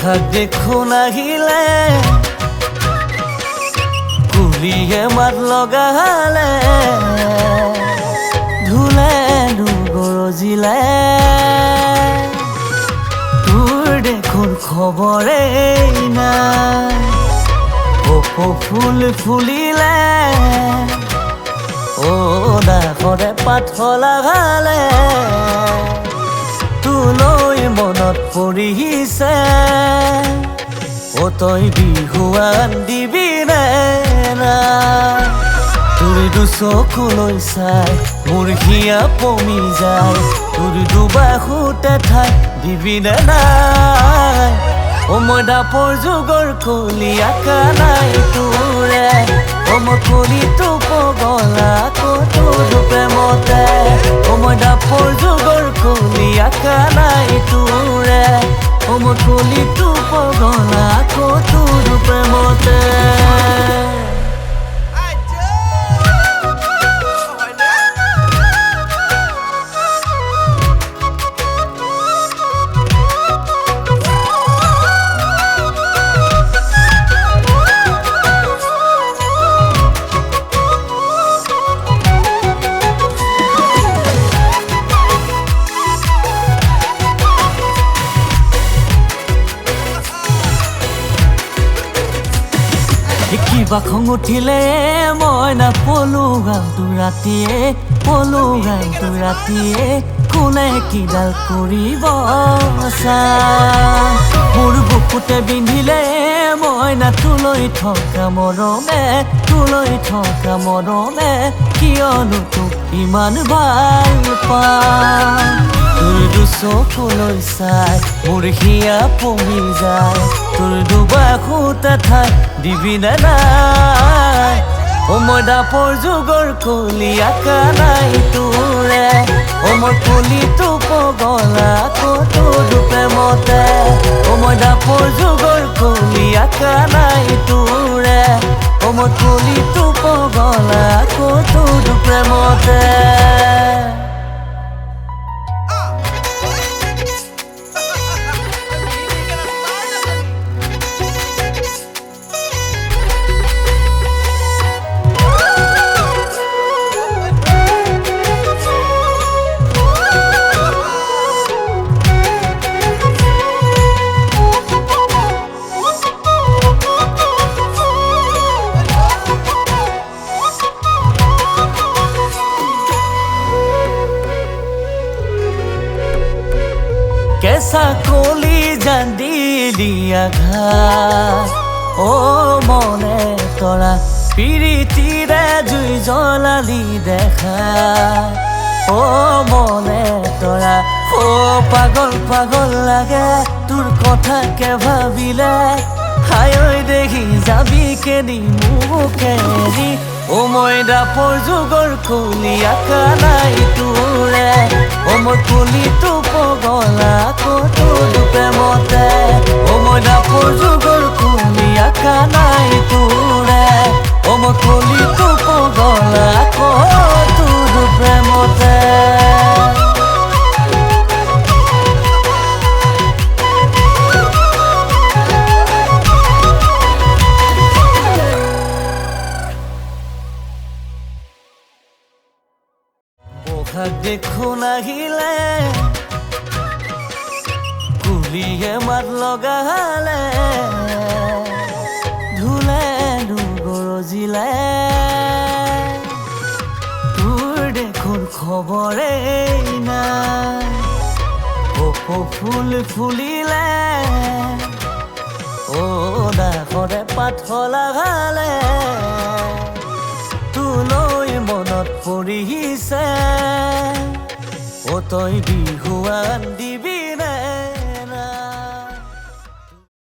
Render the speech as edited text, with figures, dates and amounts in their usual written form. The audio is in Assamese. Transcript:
বহাগ দেখোন আহিলে কুলিয়ে মাত লগালে ধুলে গৰজিলে তোৰ দেখোন খবৰেই নাই কপৌ ফুল ফুলিলে ও দাসৰে পাত লগালে তোলৈ মনত পৰিছে ও তই বিহুৱান দিবি নে নাই তোৰ দুচকুলৈ চাই মোৰ হিয়া পমি যায় তোৰ দুবাহুতে ঠাই দিবি নে নাই ও মই দাপৰ যুগৰ কলি আকা নাই তোৰে ও মই কলিটো পগলা তোৰ প্ৰেমতে ও মই দাপৰ যুগৰ কলি আকা নাই তোৰে ও মই কলিটো পগলা তোৰ প্ৰেমতে কিবা খং উঠিলে মই নাপলো গানটো ৰাতিয়ে কোনে কিডাল কৰিব মোৰ বুকুতে বিন্ধিলে মই না তোলৈ থকা মৰমে কিয়নো তোক ইমান ভাল পাওঁ তোৰ দুচকুলৈ চাই মোৰ হিয়া পমি যায় তোৰ দুবাহুতে ঠাই দিবি নে নাই ও মই দাপৰ যুগৰ কলি আকা নাই তোৰে ও মই কলিটো পগলা তোৰ প্ৰেমতে ও মই দাপৰ যুগৰ কলি আকা নাই তোৰে ও মই কলিটো পগলা তোৰ প্ৰেমতে কেঁচা কলি জান্দি আঘাত ও মনে তৰা পিৰিতিৰে জুই জ্বলালি দেখা ও মনে তৰা ও পাগল লাগে তোৰ কথাকে ভাবিলে হায়ৈ দেখি যাবি কেনি মুখেদি ও মই দাপৰ যুগৰ কলি আকা নাই তোৰে ও মই কলিটো পগলা তোৰ প্ৰেমতে ও মই দাপৰ যুগৰ কলি আকা নাই তোৰে ও মই কলিটো পগলা তোৰ প্ৰেমতে বহাগ দেখোন আহিলে কুলিয়ে মাত লগালে ধুলে গৰজিলে তোৰ দেখোন খবৰেই নাই কপৌ ফুল ফুলিলে ও দাসৰে পাত লগালে তোলৈ মনত পৰিছে ও তই বিহুৱান দিবি